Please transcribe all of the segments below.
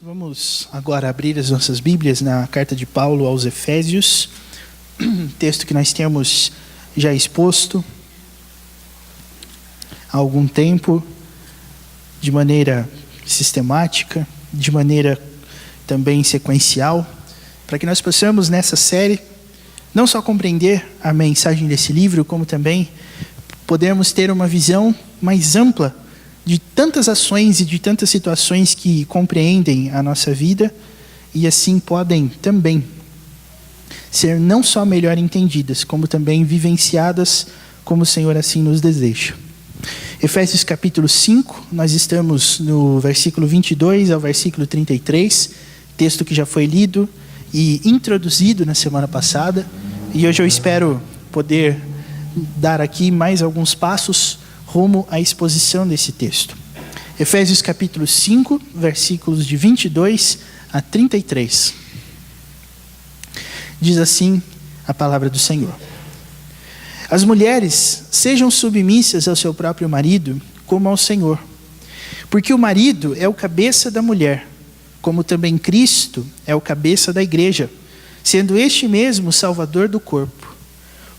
Vamos agora abrir as nossas Bíblias na carta de Paulo aos Efésios, texto que nós temos já exposto há algum tempo, de maneira sistemática, de maneira também sequencial, para que nós possamos nessa série não só compreender a mensagem desse livro, como também podermos ter uma visão mais ampla de tantas ações e de tantas situações que compreendem a nossa vida e assim podem também ser não só melhor entendidas, como também vivenciadas como o Senhor assim nos deseja. Efésios capítulo 5, nós estamos no versículo 22 ao versículo 33, texto que já foi lido e introduzido na semana passada, e hoje eu espero poder dar aqui mais alguns passos rumo à exposição desse texto. Efésios capítulo 5, versículos de 22 a 33. Diz assim a palavra do Senhor: As mulheres sejam submissas ao seu próprio marido, como ao Senhor. Porque o marido é o cabeça da mulher, como também Cristo é o cabeça da igreja, sendo este mesmo o Salvador do corpo.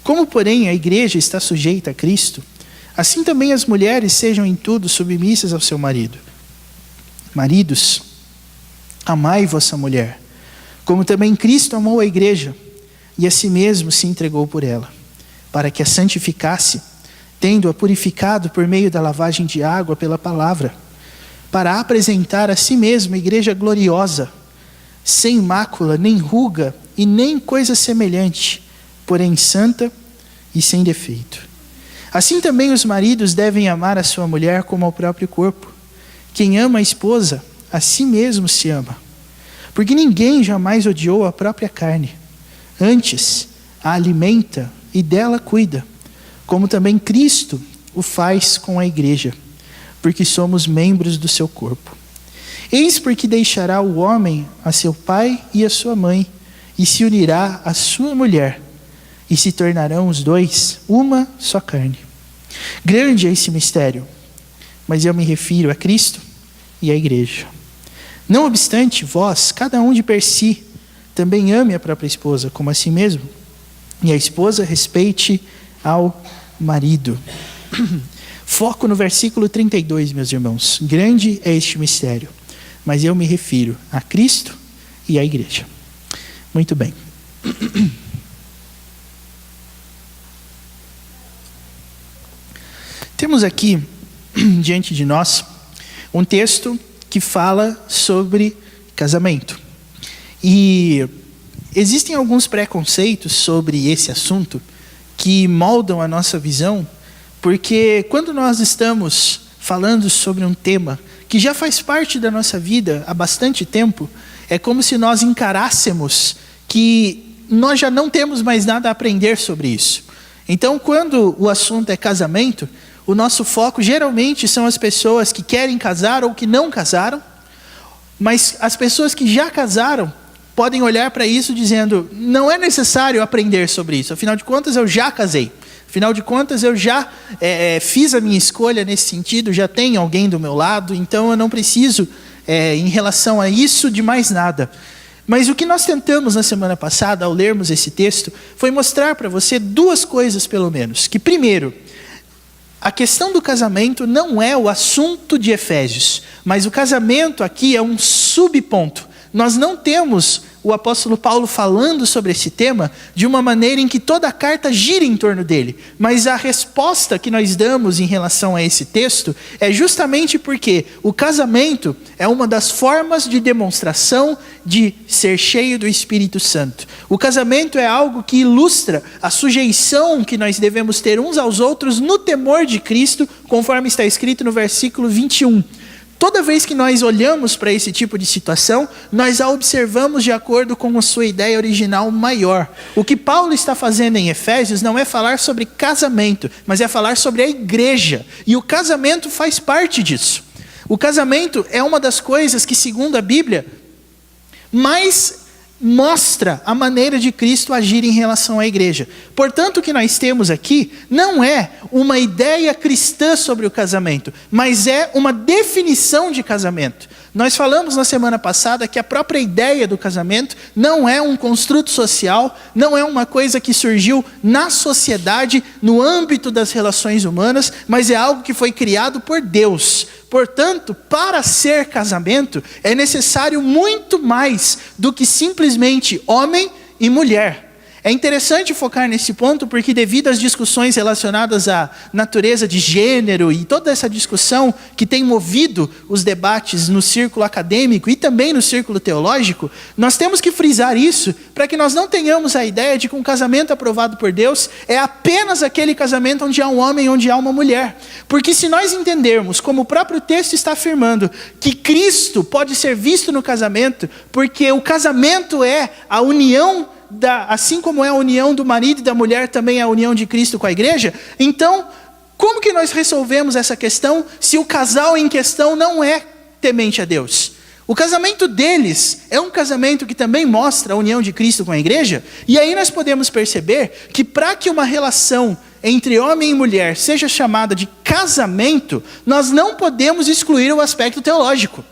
Como, porém, a igreja está sujeita a Cristo, assim também as mulheres sejam em tudo submissas ao seu marido. Maridos, amai vossa mulher, como também Cristo amou a igreja, e a si mesmo se entregou por ela, para que a santificasse, tendo-a purificado por meio da lavagem de água pela palavra, para apresentar a si mesmo a igreja gloriosa, sem mácula, nem ruga e nem coisa semelhante, porém santa e sem defeito. Assim também os maridos devem amar a sua mulher como ao próprio corpo. Quem ama a esposa, a si mesmo se ama. Porque ninguém jamais odiou a própria carne. Antes, a alimenta e dela cuida, como também Cristo o faz com a igreja, porque somos membros do seu corpo. Eis porque deixará o homem a seu pai e a sua mãe, e se unirá à sua mulher, e se tornarão os dois uma só carne. Grande é esse mistério, mas eu me refiro a Cristo e à igreja. Não obstante, vós, cada um de per si, também ame a própria esposa como a si mesmo, e a esposa respeite ao marido. Foco no versículo 32, meus irmãos. Grande é este mistério, mas eu me refiro a Cristo e à igreja. Muito bem. Temos aqui, diante de nós, um texto que fala sobre casamento. E existem alguns preconceitos sobre esse assunto que moldam a nossa visão, porque quando nós estamos falando sobre um tema que já faz parte da nossa vida há bastante tempo, é como se nós encarássemos que nós já não temos mais nada a aprender sobre isso. Então, quando o assunto é casamento, o nosso foco geralmente são as pessoas que querem casar ou que não casaram, mas as pessoas que já casaram podem olhar para isso dizendo, não é necessário aprender sobre isso, afinal de contas eu já casei, afinal de contas eu já fiz a minha escolha nesse sentido, já tenho alguém do meu lado, então eu não preciso, em relação a isso, de mais nada. Mas o que nós tentamos na semana passada, ao lermos esse texto, foi mostrar para você duas coisas pelo menos, que primeiro, a questão do casamento não é o assunto de Efésios, mas o casamento aqui é um subponto. Nós não temos o apóstolo Paulo falando sobre esse tema de uma maneira em que toda a carta gira em torno dele. Mas a resposta que nós damos em relação a esse texto é justamente porque o casamento é uma das formas de demonstração de ser cheio do Espírito Santo. O casamento é algo que ilustra a sujeição que nós devemos ter uns aos outros no temor de Cristo, conforme está escrito no versículo 21. Toda vez que nós olhamos para esse tipo de situação, nós a observamos de acordo com a sua ideia original maior. O que Paulo está fazendo em Efésios não é falar sobre casamento, mas é falar sobre a igreja. E o casamento faz parte disso. O casamento é uma das coisas que, segundo a Bíblia, mais mostra a maneira de Cristo agir em relação à igreja. Portanto, o que nós temos aqui não é uma ideia cristã sobre o casamento, mas é uma definição de casamento. Nós falamos na semana passada que a própria ideia do casamento não é um construto social, não é uma coisa que surgiu na sociedade, no âmbito das relações humanas, mas é algo que foi criado por Deus. Portanto, para ser casamento, é necessário muito mais do que simplesmente homem e mulher. É interessante focar nesse ponto porque devido às discussões relacionadas à natureza de gênero e toda essa discussão que tem movido os debates no círculo acadêmico e também no círculo teológico, nós temos que frisar isso para que nós não tenhamos a ideia de que um casamento aprovado por Deus é apenas aquele casamento onde há um homem e onde há uma mulher. Porque se nós entendermos, como o próprio texto está afirmando, que Cristo pode ser visto no casamento, porque o casamento é a união assim como é a união do marido e da mulher, também é a união de Cristo com a igreja. Então, como que nós resolvemos essa questão se o casal em questão não é temente a Deus? O casamento deles é um casamento que também mostra a união de Cristo com a igreja. E aí nós podemos perceber que para que uma relação entre homem e mulher seja chamada de casamento, nós não podemos excluir o aspecto teológico.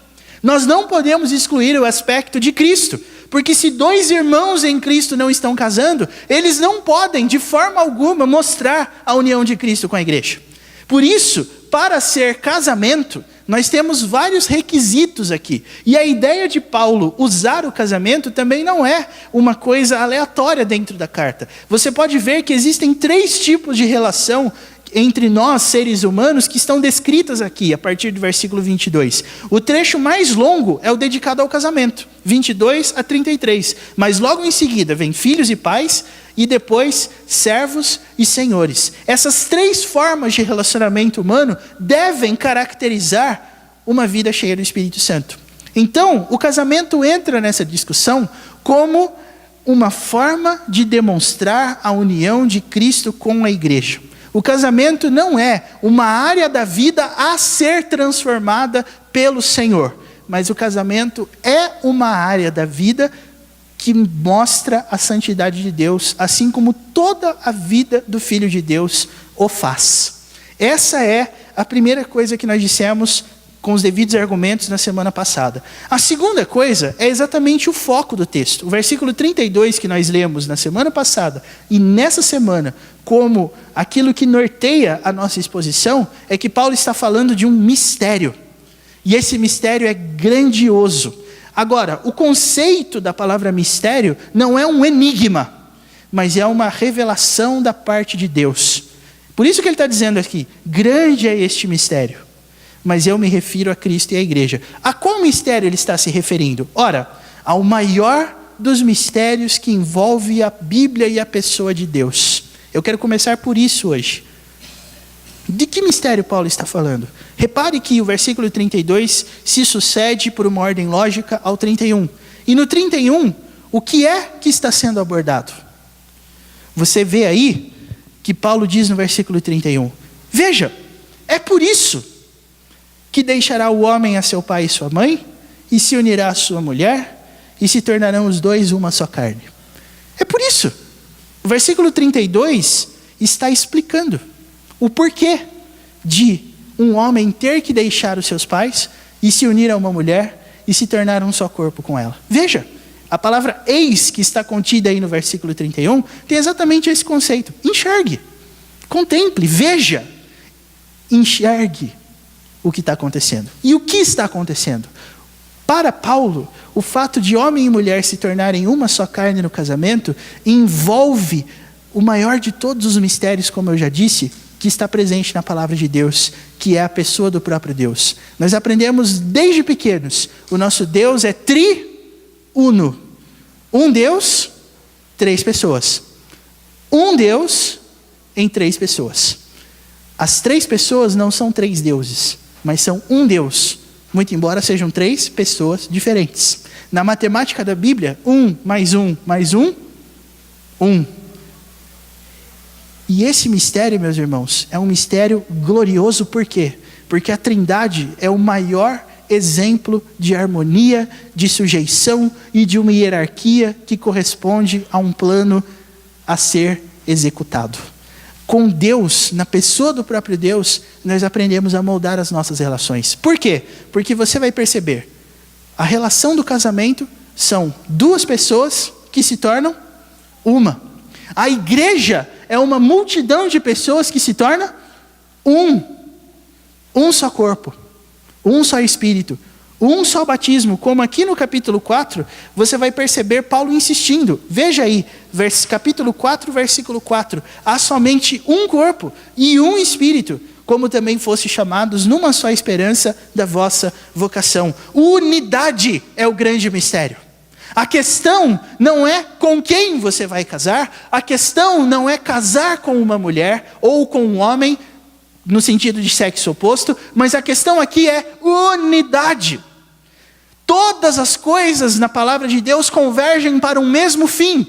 Nós não podemos excluir o aspecto de Cristo. Porque se dois irmãos em Cristo não estão casando, eles não podem de forma alguma mostrar a união de Cristo com a igreja. Por isso, para ser casamento, nós temos vários requisitos aqui. E a ideia de Paulo usar o casamento também não é uma coisa aleatória dentro da carta. Você pode ver que existem 3 tipos de relação entre nós, seres humanos, que estão descritas aqui, a partir do versículo 22. O trecho mais longo é o dedicado ao casamento, 22 a 33. Mas logo em seguida vem filhos e pais, e depois servos e senhores. Essas 3 formas de relacionamento humano devem caracterizar uma vida cheia do Espírito Santo. Então, o casamento entra nessa discussão como uma forma de demonstrar a união de Cristo com a igreja. O casamento não é uma área da vida a ser transformada pelo Senhor, mas o casamento é uma área da vida que mostra a santidade de Deus, assim como toda a vida do Filho de Deus o faz. Essa é a primeira coisa que nós dissemos com os devidos argumentos na semana passada. A segunda coisa é exatamente o foco do texto. O versículo 32 que nós lemos na semana passada e nessa semana, como aquilo que norteia a nossa exposição, é que Paulo está falando de um mistério. E esse mistério é grandioso. Agora, o conceito da palavra mistério não é um enigma, mas é uma revelação da parte de Deus. Por isso que ele está dizendo aqui, grande é este mistério. Mas eu me refiro a Cristo e à igreja. A qual mistério ele está se referindo? Ora, ao maior dos mistérios que envolve a Bíblia e a pessoa de Deus. Eu quero começar por isso hoje. De que mistério Paulo está falando? Repare que o versículo 32 se sucede por uma ordem lógica ao 31. E no 31, o que é que está sendo abordado? Você vê aí que Paulo diz no versículo 31. Veja, é por isso que deixará o homem a seu pai e sua mãe, e se unirá à sua mulher, e se tornarão os dois uma só carne. É por isso. O versículo 32 está explicando o porquê de um homem ter que deixar os seus pais, e se unir a uma mulher, e se tornar um só corpo com ela. Veja, a palavra eis que está contida aí no versículo 31, tem exatamente esse conceito. Enxergue, contemple, veja, enxergue o que está acontecendo. E o que está acontecendo? Para Paulo, o fato de homem e mulher se tornarem uma só carne no casamento envolve o maior de todos os mistérios, como eu já disse, que está presente na palavra de Deus, que é a pessoa do próprio Deus. Nós aprendemos desde pequenos, o nosso Deus é triuno. Um Deus, 3 pessoas. Um Deus em 3 pessoas. As 3 pessoas não são 3 deuses, mas são um Deus, muito embora sejam 3 pessoas diferentes. Na matemática da Bíblia, 1 mais 1 mais 1, 1. E esse mistério, meus irmãos, é um mistério glorioso, por quê? Porque a Trindade é o maior exemplo de harmonia, de sujeição e de uma hierarquia que corresponde a um plano a ser executado. Com Deus, na pessoa do próprio Deus, nós aprendemos a moldar as nossas relações. Por quê? Porque você vai perceber, a relação do casamento são duas pessoas que se tornam uma. A igreja é uma multidão de pessoas que se torna um só corpo, um só espírito, um só batismo. Como aqui no capítulo 4, você vai perceber Paulo insistindo. Veja aí, capítulo 4, versículo 4. Há somente um corpo e um espírito, como também fosse chamados numa só esperança da vossa vocação. Unidade é o grande mistério. A questão não é com quem você vai casar, a questão não é casar com uma mulher ou com um homem, no sentido de sexo oposto, mas a questão aqui é unidade. Todas as coisas na palavra de Deus convergem para um mesmo fim: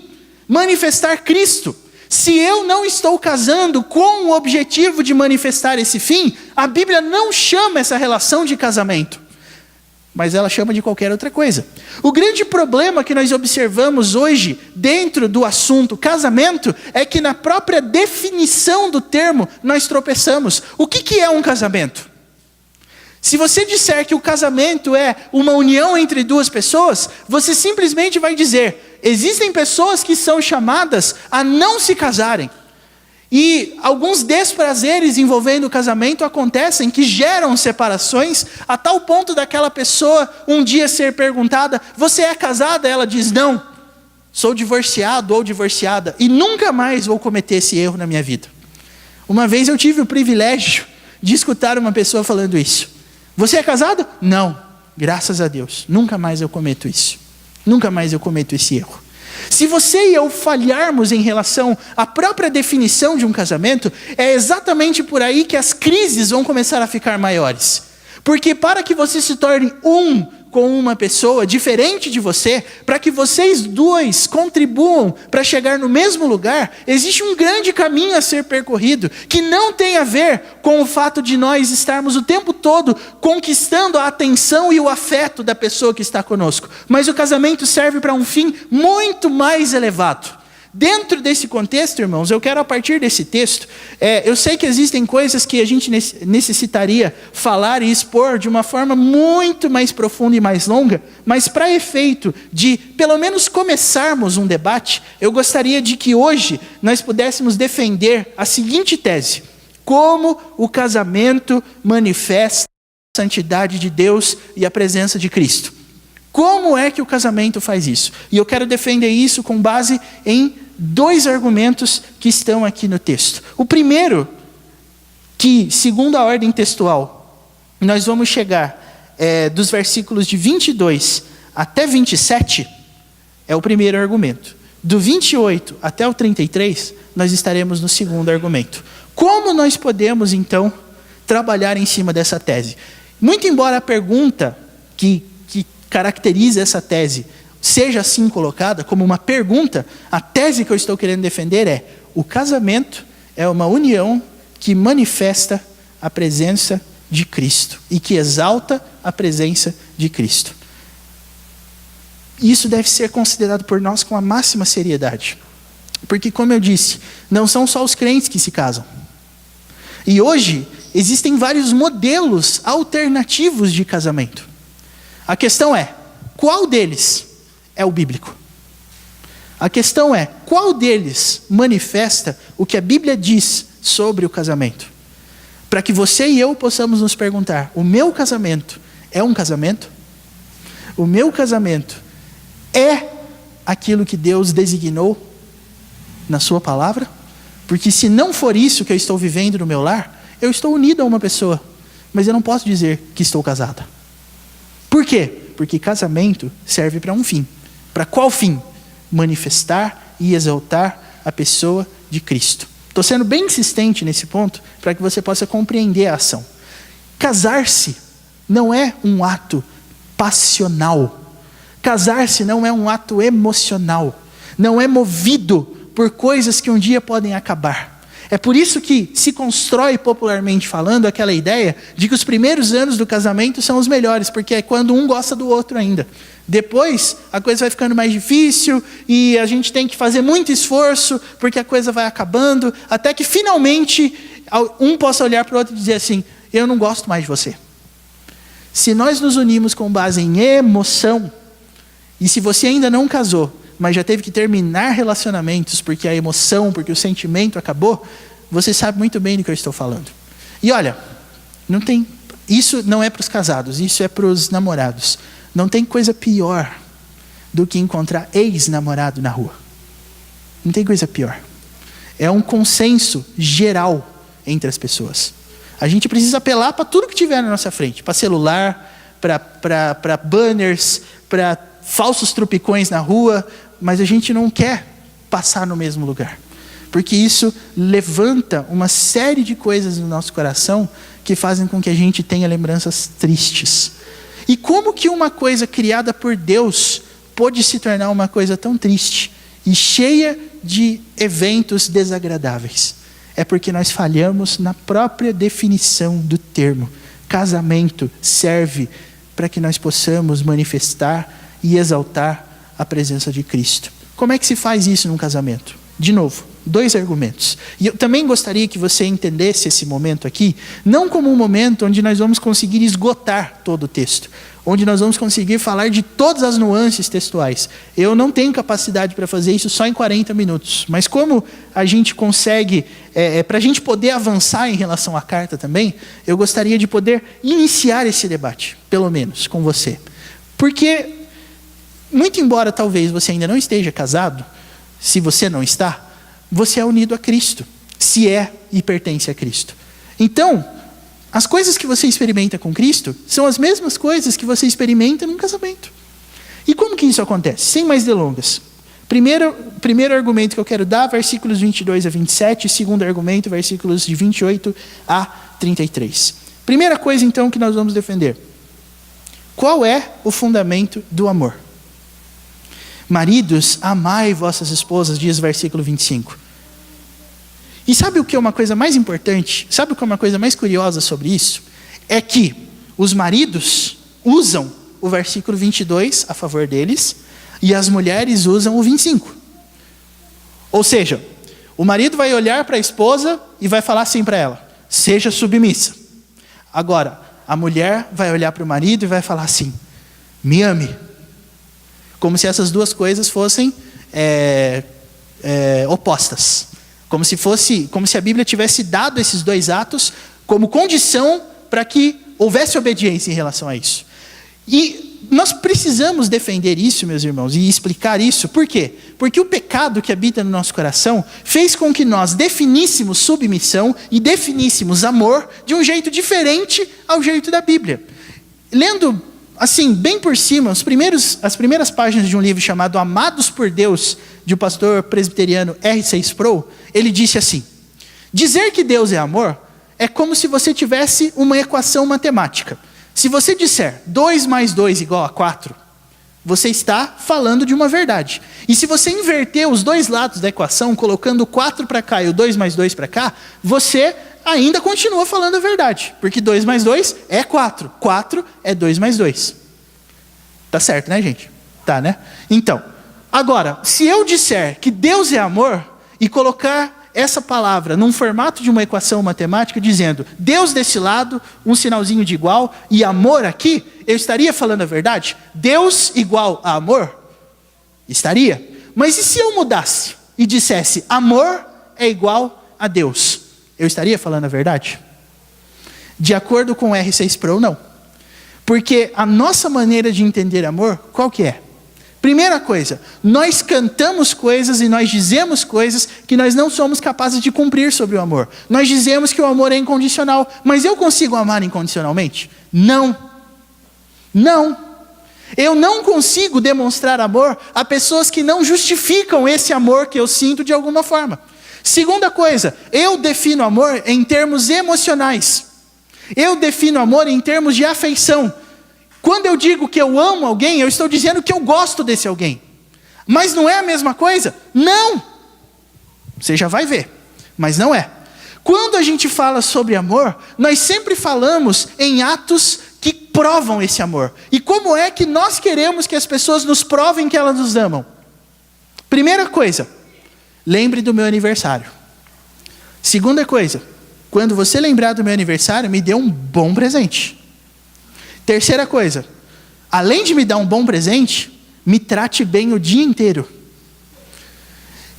manifestar Cristo. Se eu não estou casando com o objetivo de manifestar esse fim, a Bíblia não chama essa relação de casamento, mas ela chama de qualquer outra coisa. O grande problema que nós observamos hoje dentro do assunto casamento é que na própria definição do termo nós tropeçamos. O que é um casamento? Se você disser que o casamento é uma união entre duas pessoas, você simplesmente vai dizer: existem pessoas que são chamadas a não se casarem. E alguns desprazeres envolvendo o casamento acontecem que geram separações, a tal ponto daquela pessoa um dia ser perguntada: você é casada? Ela diz: não, sou divorciado ou divorciada e nunca mais vou cometer esse erro na minha vida. Uma vez eu tive o privilégio de escutar uma pessoa falando isso. Você é casado? Não, graças a Deus, nunca mais eu cometo isso. Nunca mais eu cometo esse erro. Se você e eu falharmos em relação à própria definição de um casamento, é exatamente por aí que as crises vão começar a ficar maiores. Porque para que você se torne um com uma pessoa diferente de você, para que vocês dois contribuam para chegar no mesmo lugar, existe um grande caminho a ser percorrido, que não tem a ver com o fato de nós estarmos o tempo todo conquistando a atenção e o afeto da pessoa que está conosco. Mas o casamento serve para um fim muito mais elevado. Dentro desse contexto, irmãos, eu quero, a partir desse texto, eu sei que existem coisas que a gente necessitaria falar e expor de uma forma muito mais profunda e mais longa, mas para efeito de, pelo menos, começarmos um debate, eu gostaria de que hoje nós pudéssemos defender a seguinte tese: como o casamento manifesta a santidade de Deus e a presença de Cristo. Como é que o casamento faz isso? E eu quero defender isso com base em dois argumentos que estão aqui no texto. O primeiro, que segundo a ordem textual, nós vamos chegar dos versículos de 22 até 27, é o primeiro argumento. Do 28 até o 33, nós estaremos no segundo argumento. Como nós podemos, então, trabalhar em cima dessa tese? Muito embora a pergunta que caracteriza essa tese seja assim colocada como uma pergunta, a tese que eu estou querendo defender é: o casamento é uma união que manifesta a presença de Cristo e que exalta a presença de Cristo. Isso deve ser considerado por nós com a máxima seriedade, porque, como eu disse, não são só os crentes que se casam. E hoje existem vários modelos alternativos de casamento. A questão é: qual deles é o bíblico? A questão é: qual deles manifesta o que a Bíblia diz sobre o casamento? Para que você e eu possamos nos perguntar: o meu casamento é um casamento? O meu casamento é aquilo que Deus designou na sua palavra? Porque se não for isso que eu estou vivendo no meu lar, eu estou unido a uma pessoa, mas eu não posso dizer que estou casada. Por quê? Porque casamento serve para um fim. Para qual fim? Manifestar e exaltar a pessoa de Cristo. Estou sendo bem insistente nesse ponto para que você possa compreender a ação. Casar-se não é um ato passional. Casar-se não é um ato emocional. Não é movido por coisas que um dia podem acabar. É por isso que se constrói, popularmente falando, aquela ideia de que os primeiros anos do casamento são os melhores, porque é quando um gosta do outro ainda. Depois, a coisa vai ficando mais difícil e a gente tem que fazer muito esforço, porque a coisa vai acabando, até que finalmente um possa olhar para o outro e dizer assim: eu não gosto mais de você. Se nós nos unimos com base em emoção, e se você ainda não casou, mas já teve que terminar relacionamentos porque a emoção, porque o sentimento acabou, você sabe muito bem do que eu estou falando. E olha, isso não é para os casados, isso é para os namorados. Não tem coisa pior do que encontrar ex-namorado na rua. Não tem coisa pior. É um consenso geral entre as pessoas. A gente precisa apelar para tudo que tiver na nossa frente, para celular, para banners, para falsos trupicões na rua, mas a gente não quer passar no mesmo lugar, porque isso levanta uma série de coisas no nosso coração que fazem com que a gente tenha lembranças tristes. E como que uma coisa criada por Deus pode se tornar uma coisa tão triste e cheia de eventos desagradáveis? É porque nós falhamos na própria definição do termo. Casamento serve para que nós possamos manifestar e exaltar a presença de Cristo. Como é que se faz isso num casamento? De novo, 2 argumentos. E eu também gostaria que você entendesse esse momento aqui, não como um momento onde nós vamos conseguir esgotar todo o texto, onde nós vamos conseguir falar de todas as nuances textuais. Eu não tenho capacidade para fazer isso só em 40 minutos, mas como a gente consegue, para a gente poder avançar em relação à carta também, eu gostaria de poder iniciar esse debate, pelo menos, com você. Porque, muito embora talvez você ainda não esteja casado, se você não está, você é unido a Cristo, se é e pertence a Cristo. Então, as coisas que você experimenta com Cristo são as mesmas coisas que você experimenta num casamento. E como que isso acontece? Sem mais delongas. Primeiro argumento que eu quero dar, versículos 22 a 27. Segundo argumento, versículos de 28 a 33. Primeira coisa, então, que nós vamos defender. Qual é o fundamento do amor? Maridos, amai vossas esposas, diz o versículo 25. E sabe o que é uma coisa mais importante? Sabe o que é uma coisa mais curiosa sobre isso? É que os maridos usam o versículo 22 a favor deles e as mulheres usam o 25. Ou seja, o marido vai olhar para a esposa e vai falar assim para ela: seja submissa. Agora, a mulher vai olhar para o marido e vai falar assim: me ame. Como se essas duas coisas fossem opostas. Como se a Bíblia tivesse dado esses 2 atos como condição para que houvesse obediência em relação a isso. E nós precisamos defender isso, meus irmãos, e explicar isso. Por quê? Porque o pecado que habita no nosso coração fez com que nós definíssemos submissão e definíssemos amor de um jeito diferente ao jeito da Bíblia. Lendo assim, bem por cima, as primeiras páginas de um livro chamado Amados por Deus, de um pastor presbiteriano R.C. Sproul, ele disse assim: dizer que Deus é amor é como se você tivesse uma equação matemática. Se você disser 2 mais 2 igual a 4, você está falando de uma verdade. E se você inverter os 2 lados da equação, colocando o 4 para cá e o 2 mais 2 para cá, você ainda continua falando a verdade, porque 2 mais 2 é 4. 4 é 2 mais 2. Tá certo, né, gente? Tá, né? Então, agora, se eu disser que Deus é amor e colocar essa palavra num formato de uma equação matemática, dizendo Deus desse lado, um sinalzinho de igual, e amor aqui, eu estaria falando a verdade? Deus igual a amor? Estaria. Mas e se eu mudasse e dissesse amor é igual a Deus? Eu estaria falando a verdade? De acordo com o R.C. Sproul, não. Porque a nossa maneira de entender amor, qual que é? Primeira coisa, nós cantamos coisas e nós dizemos coisas que nós não somos capazes de cumprir sobre o amor. Nós dizemos que o amor é incondicional, mas eu consigo amar incondicionalmente? Não. Não. Eu não consigo demonstrar amor a pessoas que não justificam esse amor que eu sinto de alguma forma. Segunda coisa, eu defino amor em termos emocionais. Eu defino amor em termos de afeição. Quando eu digo que eu amo alguém, eu estou dizendo que eu gosto desse alguém. Mas não é a mesma coisa? Não! Você já vai ver, mas não é. Quando a gente fala sobre amor, nós sempre falamos em atos que provam esse amor. E como é que nós queremos que as pessoas nos provem que elas nos amam? Primeira coisa, lembre do meu aniversário. Segunda coisa, quando você lembrar do meu aniversário, me dê um bom presente. Terceira coisa, além de me dar um bom presente, me trate bem o dia inteiro.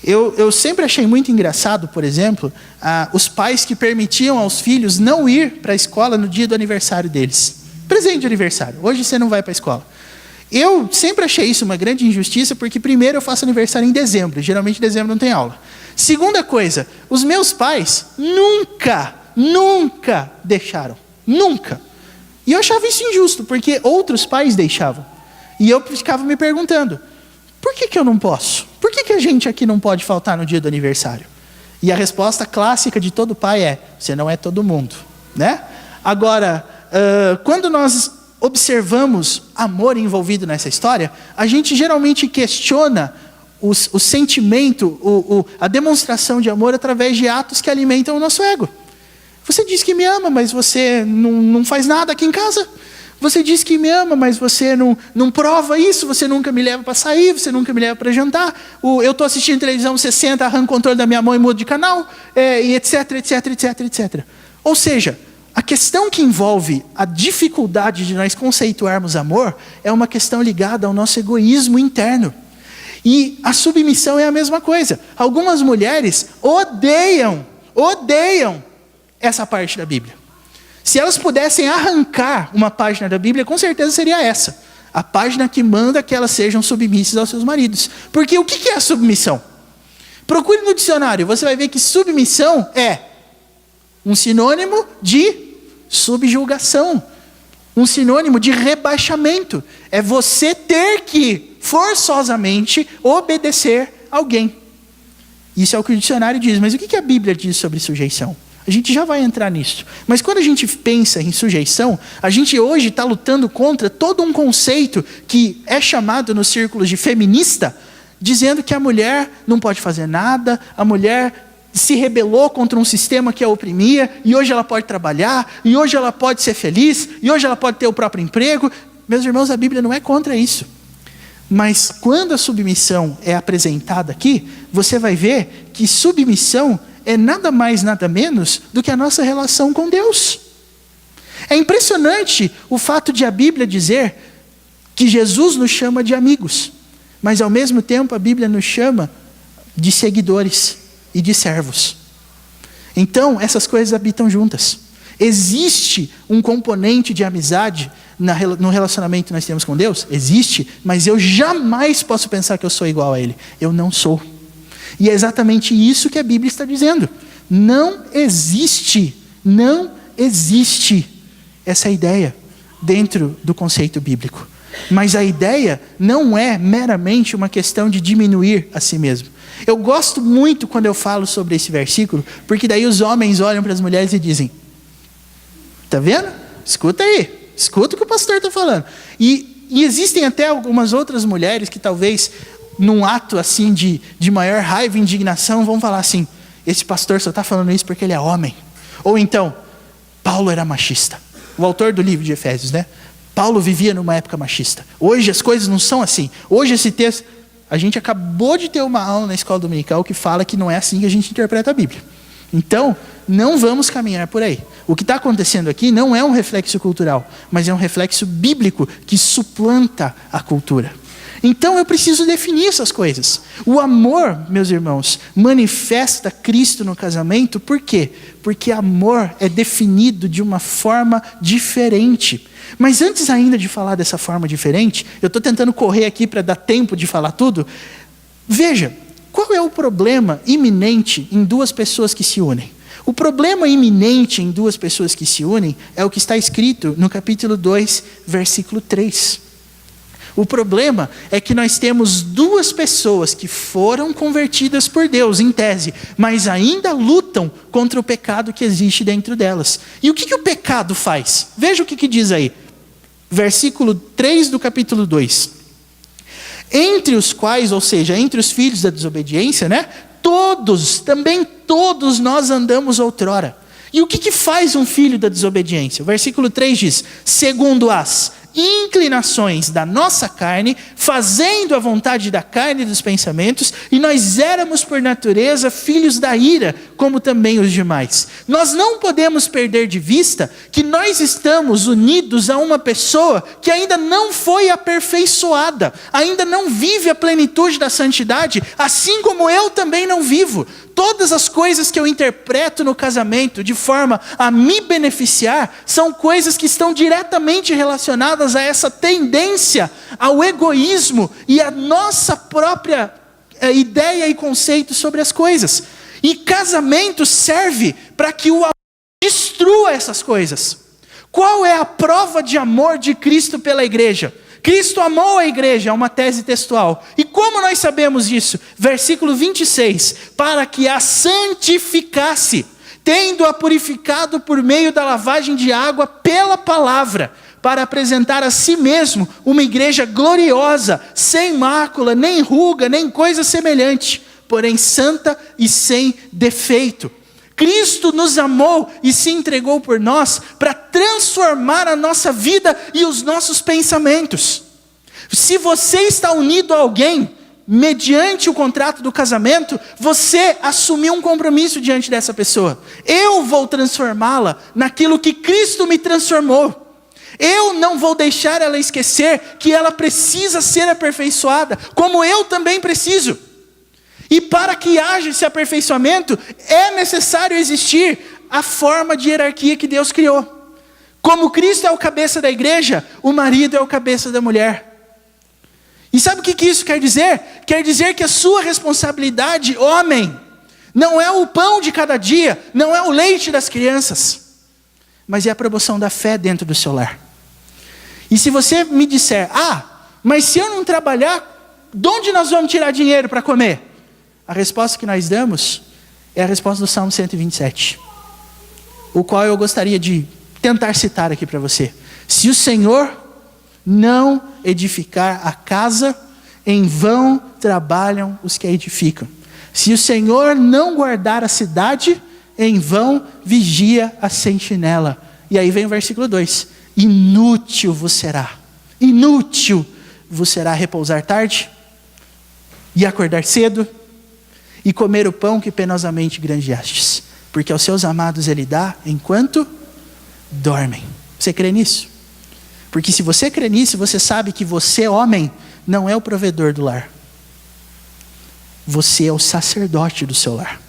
Eu sempre achei muito engraçado, por exemplo, os pais que permitiam aos filhos não ir para a escola no dia do aniversário deles. Presente de aniversário, hoje você não vai para a escola. Eu sempre achei isso uma grande injustiça, porque primeiro eu faço aniversário em dezembro, geralmente em dezembro não tem aula. Segunda coisa, os meus pais nunca deixaram, nunca. E eu achava isso injusto, porque outros pais deixavam. E eu ficava me perguntando, por que eu não posso? Por que a gente aqui não pode faltar no dia do aniversário? E a resposta clássica de todo pai é, você não é todo mundo, né? Agora, quando nós observamos amor envolvido nessa história, a gente geralmente questiona o sentimento, a demonstração de amor através de atos que alimentam o nosso ego. Você diz que me ama, mas você não faz nada aqui em casa. Você diz que me ama, mas você não prova isso, você nunca me leva para sair, você nunca me leva para jantar. Eu estou assistindo televisão, você senta, arranca o controle da minha mão e muda de canal, e etc, etc, etc, etc. Ou seja, a questão que envolve a dificuldade de nós conceituarmos amor é uma questão ligada ao nosso egoísmo interno. E a submissão é a mesma coisa. Algumas mulheres odeiam essa parte da Bíblia. Se elas pudessem arrancar uma página da Bíblia, com certeza seria essa. A página que manda que elas sejam submissas aos seus maridos. Porque o que é a submissão? Procure no dicionário, você vai ver que submissão é um sinônimo de subjugação. Um sinônimo de rebaixamento. É você ter que, forçosamente, obedecer alguém. Isso é o que o dicionário diz. Mas o que a Bíblia diz sobre sujeição? A gente já vai entrar nisso. Mas quando a gente pensa em sujeição, a gente hoje está lutando contra todo um conceito que é chamado nos círculos de feminista, dizendo que a mulher não pode fazer nada, a mulher se rebelou contra um sistema que a oprimia, e hoje ela pode trabalhar, e hoje ela pode ser feliz, e hoje ela pode ter o próprio emprego. Meus irmãos, a Bíblia não é contra isso. Mas quando a submissão é apresentada aqui, você vai ver que submissão é nada mais, nada menos do que a nossa relação com Deus. É impressionante o fato de a Bíblia dizer que Jesus nos chama de amigos, mas ao mesmo tempo a Bíblia nos chama de seguidores e de servos. Então, essas coisas habitam juntas. Existe um componente de amizade no relacionamento que nós temos com Deus? Existe, mas eu jamais posso pensar que eu sou igual a Ele. Eu não sou. E é exatamente isso que a Bíblia está dizendo. Não existe essa ideia dentro do conceito bíblico. Mas a ideia não é meramente uma questão de diminuir a si mesmo. Eu gosto muito quando eu falo sobre esse versículo, porque daí os homens olham para as mulheres e dizem, tá vendo? Escuta aí, escuta o que o pastor está falando. E existem até algumas outras mulheres que talvez, num ato assim de maior raiva e indignação, vão falar assim, esse pastor só está falando isso porque ele é homem. Ou então, Paulo era machista. O autor do livro de Efésios, né? Paulo vivia numa época machista. Hoje as coisas não são assim. Hoje esse texto, a gente acabou de ter uma aula na escola dominical que fala que não é assim que a gente interpreta a Bíblia. Então, não vamos caminhar por aí. O que está acontecendo aqui não é um reflexo cultural, mas é um reflexo bíblico que suplanta a cultura. Então eu preciso definir essas coisas. O amor, meus irmãos, manifesta Cristo no casamento, por quê? Porque amor é definido de uma forma diferente. Mas antes ainda de falar dessa forma diferente, eu estou tentando correr aqui para dar tempo de falar tudo. Veja, qual é o problema iminente em duas pessoas que se unem? O problema iminente em duas pessoas que se unem é o que está escrito no capítulo 2, versículo 3. O problema é que nós temos duas pessoas que foram convertidas por Deus, em tese, mas ainda lutam contra o pecado que existe dentro delas. E o que o pecado faz? Veja o que diz aí. Versículo 3 do capítulo 2. Entre os quais, ou seja, entre os filhos da desobediência, né? também todos nós andamos outrora. E o que faz um filho da desobediência? O versículo 3 diz: segundo as inclinações da nossa carne, fazendo a vontade da carne e dos pensamentos, e nós éramos por natureza filhos da ira, como também os demais. Nós não podemos perder de vista que nós estamos unidos a uma pessoa que ainda não foi aperfeiçoada, ainda não vive a plenitude da santidade, assim como eu também não vivo. Todas as coisas que eu interpreto no casamento de forma a me beneficiar são coisas que estão diretamente relacionadas a essa tendência ao egoísmo e a nossa própria ideia e conceito sobre as coisas. E casamento serve para que o amor destrua essas coisas. Qual é a prova de amor de Cristo pela igreja? Cristo amou a igreja, é uma tese textual. E como nós sabemos disso? Versículo 26, para que a santificasse, tendo-a purificado por meio da lavagem de água pela palavra, para apresentar a si mesmo uma igreja gloriosa, sem mácula, nem ruga, nem coisa semelhante, porém santa e sem defeito. Cristo nos amou e se entregou por nós para transformar a nossa vida e os nossos pensamentos. Se você está unido a alguém, mediante o contrato do casamento, você assumiu um compromisso diante dessa pessoa. Eu vou transformá-la naquilo que Cristo me transformou. Eu não vou deixar ela esquecer que ela precisa ser aperfeiçoada, como eu também preciso. E para que haja esse aperfeiçoamento, é necessário existir a forma de hierarquia que Deus criou. Como Cristo é o cabeça da igreja, o marido é o cabeça da mulher. E sabe o que isso quer dizer? Quer dizer que a sua responsabilidade, homem, não é o pão de cada dia, não é o leite das crianças, mas é a promoção da fé dentro do seu lar. E se você me disser, mas se eu não trabalhar, de onde nós vamos tirar dinheiro para comer? A resposta que nós damos é a resposta do Salmo 127, o qual eu gostaria de tentar citar aqui para você. Se o Senhor não edificar a casa, em vão trabalham os que a edificam. Se o Senhor não guardar a cidade, em vão vigia a sentinela. E aí vem o versículo 2. Inútil vos será repousar tarde e acordar cedo, e comer o pão que penosamente granjeastes, porque aos seus amados ele dá enquanto dormem. Você crê nisso? Porque se você crê nisso, você sabe que você, homem, não é o provedor do lar. Você é o sacerdote do seu lar.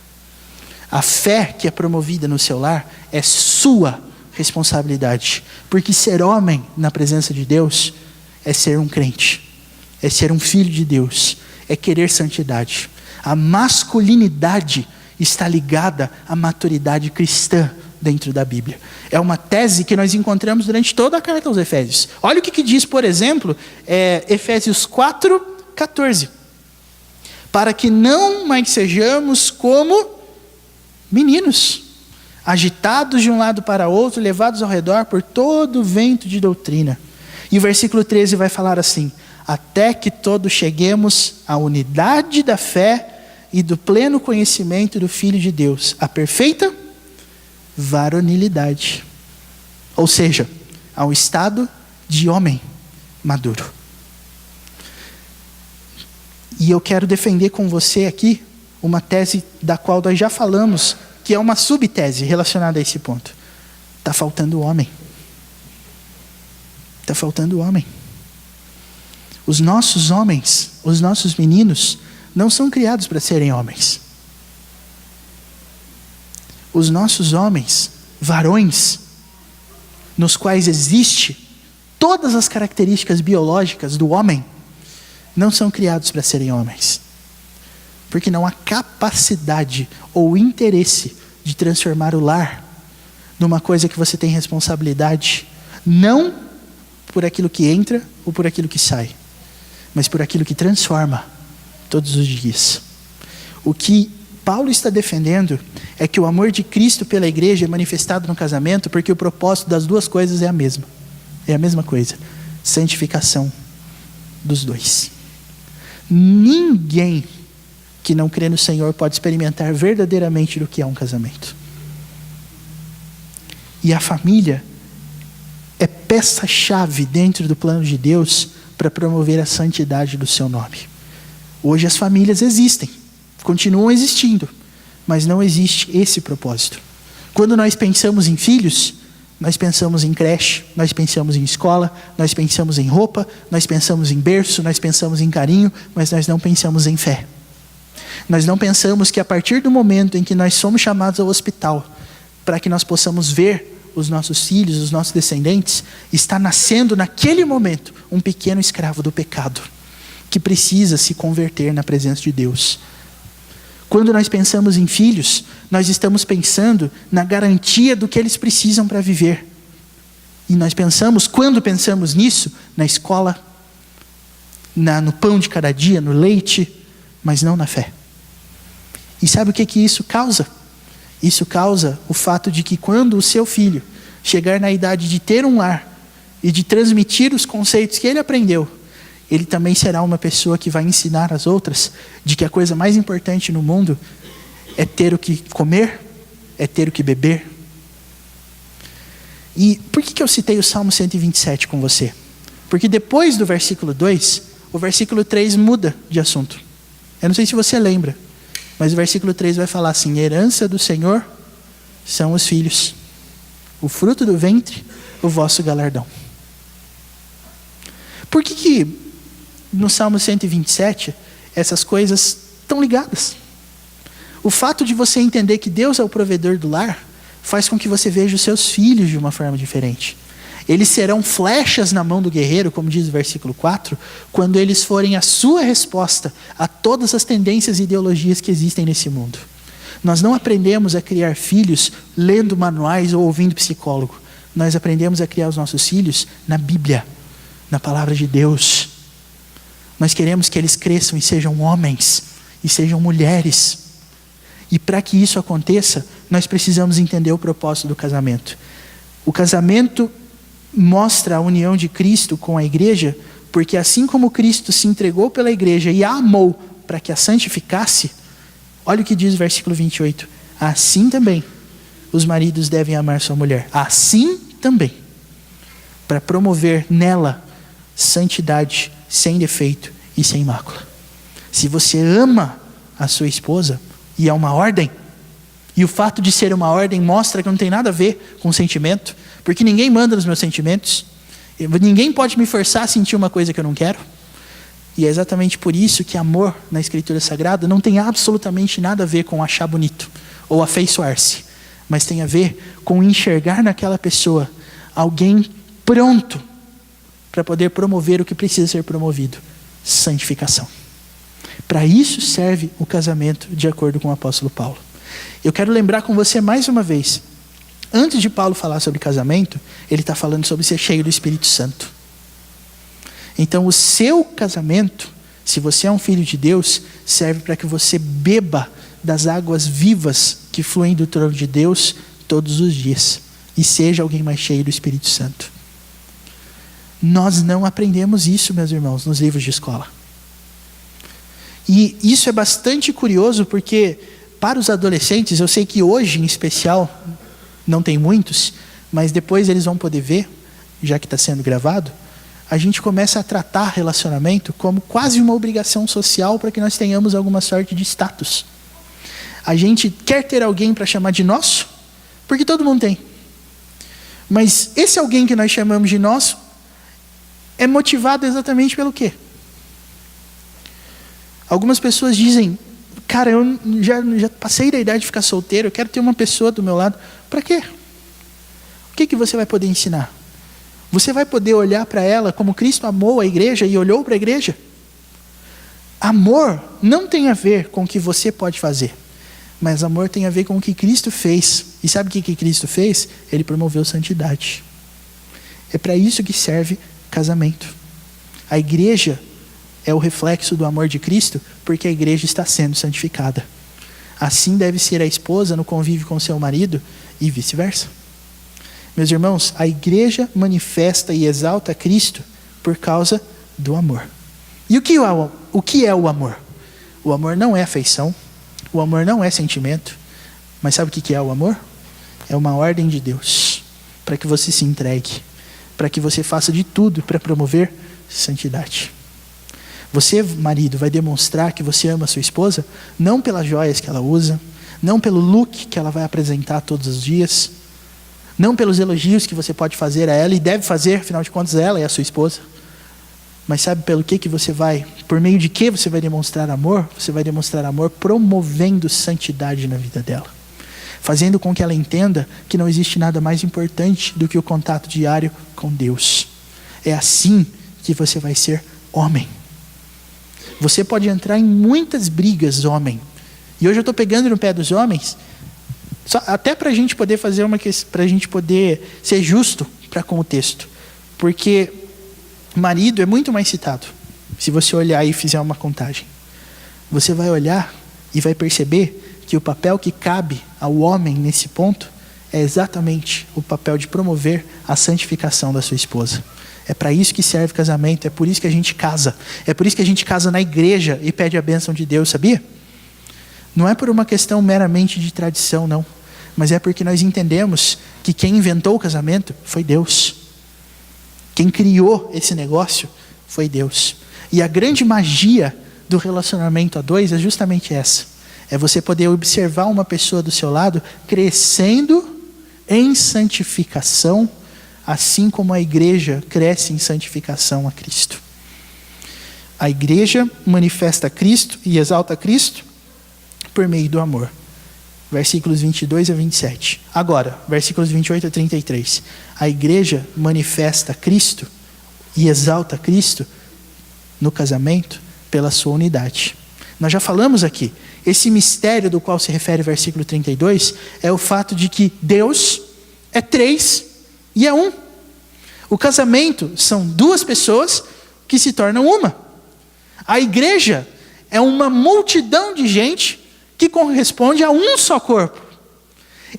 A fé que é promovida no seu lar é sua responsabilidade. Porque ser homem na presença de Deus é ser um crente, é ser um filho de Deus, é querer santidade. A masculinidade está ligada à maturidade cristã dentro da Bíblia. É uma tese que nós encontramos durante toda a carta aos Efésios. Olha o que diz, por exemplo, Efésios 4:14. Para que não mais sejamos como meninos, agitados de um lado para outro, levados ao redor por todo o vento de doutrina. E o versículo 13 vai falar assim: até que todos cheguemos à unidade da fé e do pleno conhecimento do Filho de Deus, a perfeita varonilidade. Ou seja, ao estado de homem maduro. E eu quero defender com você aqui uma tese da qual nós já falamos, que é uma subtese relacionada a esse ponto. Está faltando homem. Está faltando homem. Os nossos homens, os nossos meninos, não são criados para serem homens. Os nossos homens, varões, nos quais existe todas as características biológicas do homem, não são criados para serem homens. Porque não há capacidade ou interesse de transformar o lar numa coisa que você tem responsabilidade, não por aquilo que entra ou por aquilo que sai, mas por aquilo que transforma todos os dias. O que Paulo está defendendo é que o amor de Cristo pela igreja é manifestado no casamento, porque o propósito das duas coisas é a mesma coisa: santificação dos dois. Ninguém que não crê no Senhor pode experimentar verdadeiramente do que é um casamento. E a família é peça-chave dentro do plano de Deus para promover a santidade do seu nome. Hoje as famílias existem, continuam existindo, mas não existe esse propósito. Quando nós pensamos em filhos, nós pensamos em creche, nós pensamos em escola, nós pensamos em roupa, nós pensamos em berço, nós pensamos em carinho, mas nós não pensamos em fé. Nós não pensamos que a partir do momento em que nós somos chamados ao hospital, para que nós possamos ver os nossos filhos, os nossos descendentes, está nascendo naquele momento um pequeno escravo do pecado, que precisa se converter na presença de Deus. Quando nós pensamos em filhos, nós estamos pensando na garantia do que eles precisam para viver. E nós pensamos, quando pensamos nisso, na escola, no pão de cada dia, no leite, mas não na fé. E sabe o que isso causa? Isso causa o fato de que quando o seu filho chegar na idade de ter um lar e de transmitir os conceitos que ele aprendeu, ele também será uma pessoa que vai ensinar as outras de que a coisa mais importante no mundo é ter o que comer, é ter o que beber. E por que eu citei o Salmo 127 com você? Porque depois do versículo 2, o versículo 3 muda de assunto. Eu não sei se você lembra, mas o versículo 3 vai falar assim: herança do Senhor são os filhos, o fruto do ventre, o vosso galardão. Por que no Salmo 127 essas coisas estão ligadas? O fato de você entender que Deus é o provedor do lar faz com que você veja os seus filhos de uma forma diferente. Eles serão flechas na mão do guerreiro, como diz o versículo 4, quando eles forem a sua resposta a todas as tendências e ideologias que existem nesse mundo. Nós não aprendemos a criar filhos lendo manuais ou ouvindo psicólogo. Nós aprendemos a criar os nossos filhos na Bíblia, na palavra de Deus. Nós queremos que eles cresçam e sejam homens, e sejam mulheres. E para que isso aconteça, nós precisamos entender o propósito do casamento. O casamento mostra a união de Cristo com a igreja, porque assim como Cristo se entregou pela igreja e a amou para que a santificasse, olha o que diz o versículo 28. Assim também os maridos devem amar sua mulher. Assim também. Para promover nela santidade, sem defeito e sem mácula. Se você ama a sua esposa, e é uma ordem, e o fato de ser uma ordem mostra que não tem nada a ver com sentimento, porque ninguém manda nos meus sentimentos, ninguém pode me forçar a sentir uma coisa que eu não quero. E é exatamente por isso que amor na Escritura Sagrada não tem absolutamente nada a ver com achar bonito ou afeiçoar-se, mas tem a ver com enxergar naquela pessoa alguém pronto para poder promover o que precisa ser promovido: santificação. Para isso serve o casamento, de acordo com o apóstolo Paulo. Eu quero lembrar com você mais uma vez, antes de Paulo falar sobre casamento, ele está falando sobre ser cheio do Espírito Santo. Então o seu casamento, se você é um filho de Deus, serve para que você beba das águas vivas que fluem do trono de Deus todos os dias, e seja alguém mais cheio do Espírito Santo. Nós não aprendemos isso, meus irmãos, nos livros de escola. E isso é bastante curioso, porque para os adolescentes, eu sei que hoje em especial não tem muitos, mas depois eles vão poder ver, já que está sendo gravado, a gente começa a tratar relacionamento como quase uma obrigação social para que nós tenhamos alguma sorte de status. A gente quer ter alguém para chamar de nosso, porque todo mundo tem. Mas esse alguém que nós chamamos de nosso é motivado exatamente pelo quê? Algumas pessoas dizem: cara, eu já passei da idade de ficar solteiro, eu quero ter uma pessoa do meu lado. Para quê? O que você vai poder ensinar? Você vai poder olhar para ela como Cristo amou a igreja e olhou para a igreja? Amor não tem a ver com o que você pode fazer, mas amor tem a ver com o que Cristo fez. E sabe o que Cristo fez? Ele promoveu santidade. É para isso que serve casamento. A igreja é o reflexo do amor de Cristo, porque a igreja está sendo santificada. Assim deve ser a esposa no convívio com seu marido e vice-versa. Meus irmãos, a igreja manifesta e exalta Cristo por causa do amor. E o que é o amor? O amor não é afeição, o amor não é sentimento, mas sabe o que é o amor? É uma ordem de Deus para que você se entregue, para que você faça de tudo para promover santidade. Você, marido, vai demonstrar que você ama a sua esposa não pelas joias que ela usa, não pelo look que ela vai apresentar todos os dias, não pelos elogios que você pode fazer a ela e deve fazer, afinal de contas ela é a sua esposa. Mas sabe pelo que você vai, por meio de que você vai demonstrar amor? Você vai demonstrar amor promovendo santidade na vida dela, fazendo com que ela entenda que não existe nada mais importante do que o contato diário com Deus. É assim que você vai ser homem. Você pode entrar em muitas brigas, homem. E hoje eu estou pegando no pé dos homens, até para a gente poder fazer para a gente poder ser justo para com o texto. Porque marido é muito mais citado. Se você olhar e fizer uma contagem, você vai olhar e vai perceber que o papel que cabe ao homem nesse ponto é exatamente o papel de promover a santificação da sua esposa. É para isso que serve o casamento, é por isso que a gente casa. É por isso que a gente casa na igreja e pede a bênção de Deus, sabia? Não é por uma questão meramente de tradição, não. Mas é porque nós entendemos que quem inventou o casamento foi Deus. Quem criou esse negócio foi Deus. E a grande magia do relacionamento a dois é justamente essa. É você poder observar uma pessoa do seu lado crescendo em santificação, assim como a igreja cresce em santificação a Cristo. A igreja manifesta Cristo e exalta Cristo por meio do amor. Versículos 22 a 27. Agora, versículos 28 a 33. A igreja manifesta Cristo e exalta Cristo no casamento pela sua unidade. Nós já falamos aqui, esse mistério do qual se refere o versículo 32 é o fato de que Deus é três e é um. O casamento são duas pessoas que se tornam uma. A igreja é uma multidão de gente que corresponde a um só corpo.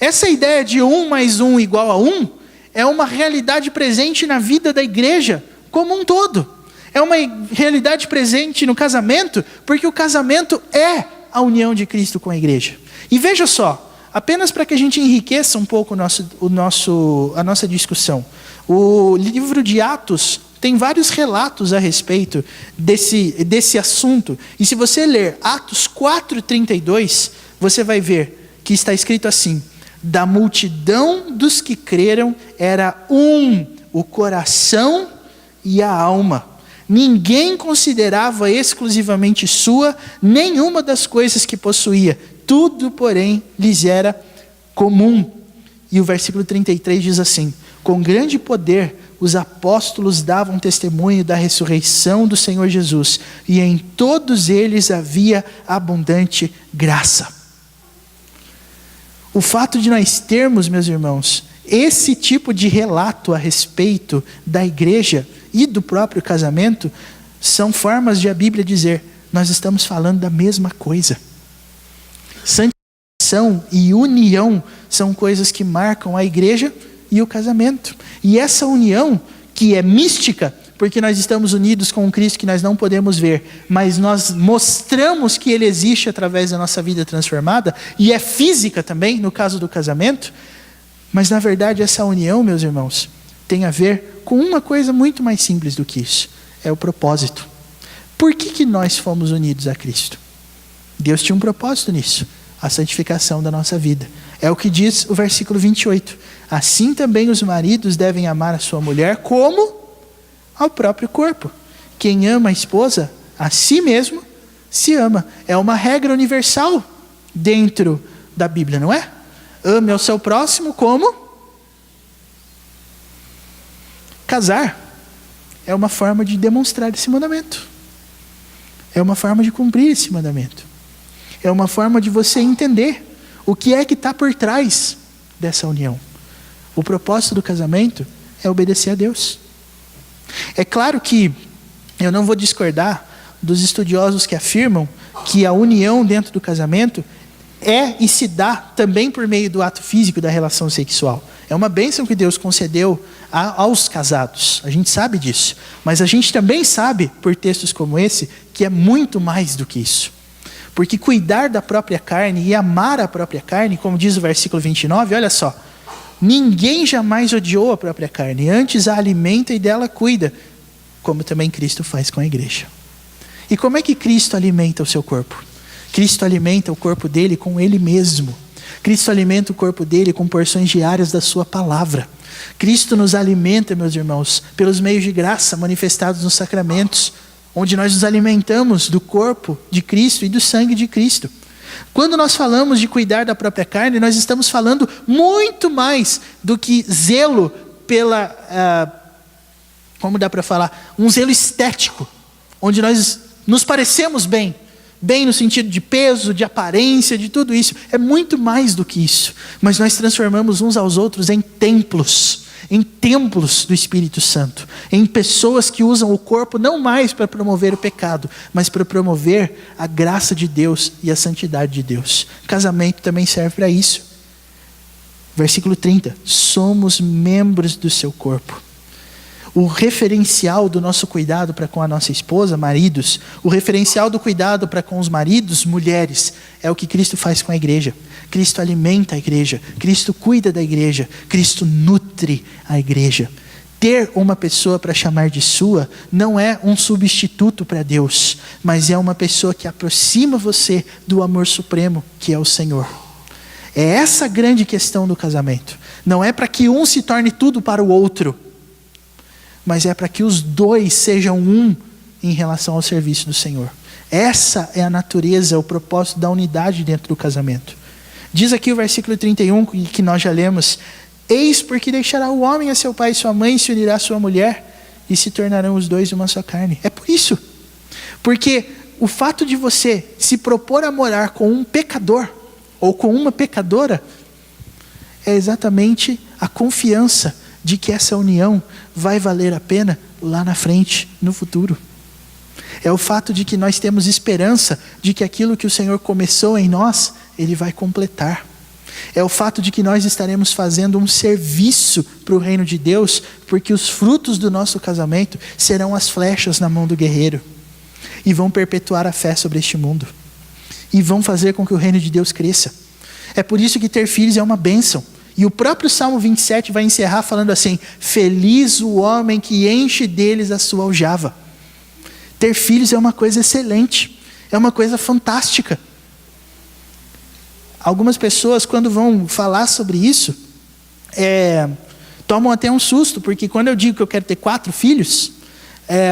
Essa ideia de 1 mais 1 igual a 1 é uma realidade presente na vida da igreja como um todo. É uma realidade presente no casamento, porque o casamento é a união de Cristo com a igreja. E veja só, apenas para que a gente enriqueça um pouco a nossa discussão. O livro de Atos tem vários relatos a respeito desse assunto. E se você ler Atos 4:32, você vai ver que está escrito assim: da multidão dos que creram era um o coração e a alma. Ninguém considerava exclusivamente sua nenhuma das coisas que possuía. Tudo, porém, lhes era comum. E o versículo 33 diz assim: com grande poder os apóstolos davam testemunho da ressurreição do Senhor Jesus, e em todos eles havia abundante graça. O fato de nós termos, meus irmãos, esse tipo de relato a respeito da igreja e do próprio casamento, são formas de a Bíblia dizer: nós estamos falando da mesma coisa. Santificação e união são coisas que marcam a igreja e o casamento. E essa união, que é mística, porque nós estamos unidos com um Cristo que nós não podemos ver, mas nós mostramos que Ele existe através da nossa vida transformada, e é física também, no caso do casamento, mas na verdade essa união, meus irmãos, tem a ver com uma coisa muito mais simples do que isso: é o propósito. Por que nós fomos unidos a Cristo? Deus tinha um propósito nisso: a santificação da nossa vida. É o que diz o versículo 28. Assim também os maridos devem amar a sua mulher como ao próprio corpo. Quem ama a esposa, a si mesmo se ama. É uma regra universal dentro da Bíblia, não é? Ame ao seu próximo como? Casar é uma forma de demonstrar esse mandamento. É uma forma de cumprir esse mandamento. É uma forma de você entender o que é que está por trás dessa união. O propósito do casamento é obedecer a Deus. É claro que eu não vou discordar dos estudiosos que afirmam que a união dentro do casamento é e se dá também por meio do ato físico da relação sexual. É uma bênção que Deus concedeu aos casados. A gente sabe disso. Mas a gente também sabe, por textos como esse, que é muito mais do que isso. Porque cuidar da própria carne e amar a própria carne, como diz o versículo 29, olha só. Ninguém jamais odiou a própria carne, antes a alimenta e dela cuida, como também Cristo faz com a igreja. E como é que Cristo alimenta o seu corpo? Cristo alimenta o corpo dele com ele mesmo. Cristo alimenta o corpo dele com porções diárias da sua palavra. Cristo nos alimenta, meus irmãos, pelos meios de graça manifestados nos sacramentos, onde nós nos alimentamos do corpo de Cristo e do sangue de Cristo. Quando nós falamos de cuidar da própria carne, nós estamos falando muito mais do que zelo pela, como dá para falar, um zelo estético, onde nós nos parecemos bem no sentido de peso, de aparência, de tudo isso. É muito mais do que isso. Mas nós transformamos uns aos outros em templos do Espírito Santo, em pessoas que usam o corpo não mais para promover o pecado, mas para promover a graça de Deus e a santidade de Deus. Casamento também serve para isso. Versículo 30, somos membros do seu corpo. O referencial do nosso cuidado para com a nossa esposa, maridos, o referencial do cuidado para com os maridos, mulheres, é o que Cristo faz com a igreja. Cristo alimenta a igreja, Cristo cuida da igreja, Cristo nutre a igreja. Ter uma pessoa para chamar de sua não é um substituto para Deus, mas é uma pessoa que aproxima você do amor supremo, que é o Senhor. É essa a grande questão do casamento. Não é para que um se torne tudo para o outro, mas é para que os dois sejam um em relação ao serviço do Senhor. Essa é a natureza, o propósito da unidade dentro do casamento. Diz aqui o versículo 31, que nós já lemos: eis porque deixará o homem a seu pai e sua mãe, se unirá a sua mulher, e se tornarão os dois uma só carne. É por isso. Porque o fato de você se propor a morar com um pecador, ou com uma pecadora, é exatamente a confiança de que essa união vai valer a pena lá na frente, no futuro. É o fato de que nós temos esperança de que aquilo que o Senhor começou em nós, Ele vai completar. É o fato de que nós estaremos fazendo um serviço para o reino de Deus, porque os frutos do nosso casamento serão as flechas na mão do guerreiro, e vão perpetuar a fé sobre este mundo, e vão fazer com que o reino de Deus cresça. É por isso que ter filhos é uma bênção. E o próprio Salmo 27 vai encerrar falando assim: feliz o homem que enche deles a sua aljava. Ter filhos é uma coisa excelente, é uma coisa fantástica. Algumas pessoas, quando vão falar sobre isso, tomam até um susto, porque quando eu digo que eu quero ter 4 filhos,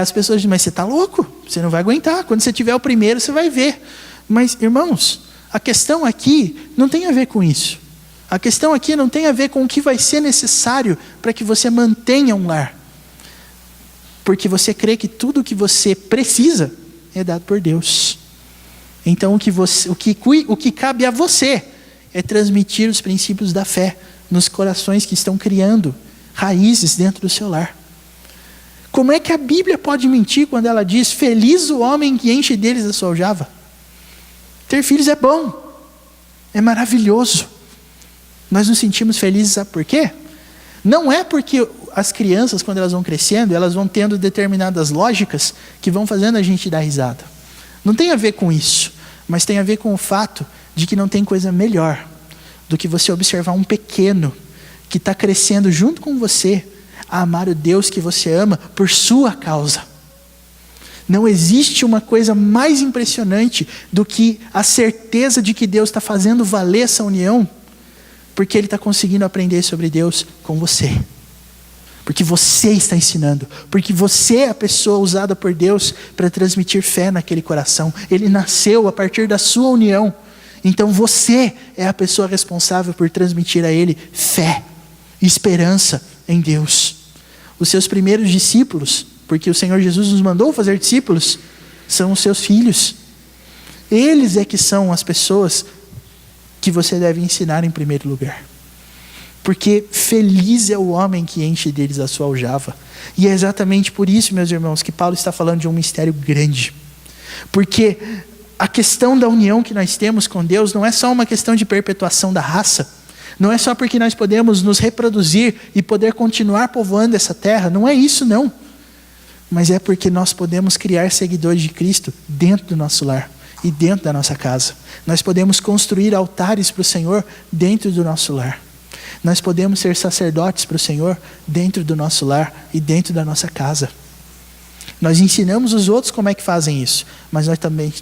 as pessoas dizem: mas você está louco? Você não vai aguentar, quando você tiver o primeiro você vai ver. Mas irmãos, a questão aqui não tem a ver com isso. A questão aqui não tem a ver com o que vai ser necessário para que você mantenha um lar. Porque você crê que tudo o que você precisa é dado por Deus. Então o que cabe a você é transmitir os princípios da fé nos corações que estão criando raízes dentro do seu lar. Como é que a Bíblia pode mentir quando ela diz: feliz o homem que enche deles a sua aljava? Ter filhos é bom, é maravilhoso. Nós nos sentimos felizes, sabe por quê? Não é porque as crianças, quando elas vão crescendo, elas vão tendo determinadas lógicas que vão fazendo a gente dar risada. Não tem a ver com isso, mas tem a ver com o fato de que não tem coisa melhor do que você observar um pequeno que está crescendo junto com você a amar o Deus que você ama por sua causa. Não existe uma coisa mais impressionante do que a certeza de que Deus está fazendo valer essa união, porque Ele está conseguindo aprender sobre Deus com você. Porque você está ensinando. Porque você é a pessoa usada por Deus para transmitir fé naquele coração. Ele nasceu a partir da sua união. Então você é a pessoa responsável por transmitir a Ele fé, esperança em Deus. Os seus primeiros discípulos, porque o Senhor Jesus nos mandou fazer discípulos, são os seus filhos. Eles é que são as pessoas que você deve ensinar em primeiro lugar. Porque feliz é o homem que enche deles a sua aljava. E é exatamente por isso, meus irmãos, que Paulo está falando de um mistério grande. Porque a questão da união que nós temos com Deus não é só uma questão de perpetuação da raça. Não é só porque nós podemos nos reproduzir e poder continuar povoando essa terra. Não é isso, não. Mas é porque nós podemos criar seguidores de Cristo dentro do nosso lar. e dentro da nossa casa. Nós podemos construir altares para o Senhor dentro do nosso lar. Nós podemos ser sacerdotes para o Senhor dentro do nosso lar e dentro da nossa casa. Nós ensinamos os outros como é que fazem isso, mas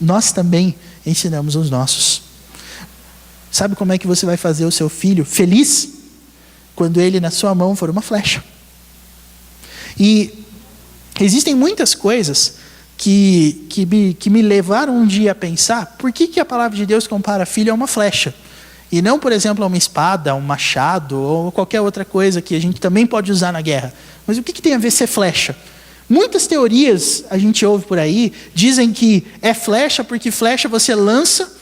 nós também ensinamos os nossos. Sabe como é que você vai fazer o seu filho feliz? Quando ele na sua mão for uma flecha. E existem muitas coisas que me levaram um dia a pensar, por que a palavra de Deus compara filho a uma flecha? E não, por exemplo, a uma espada, a um machado, ou qualquer outra coisa que a gente também pode usar na guerra. Mas o que tem a ver ser flecha? Muitas teorias, a gente ouve por aí, dizem que é flecha porque flecha você lança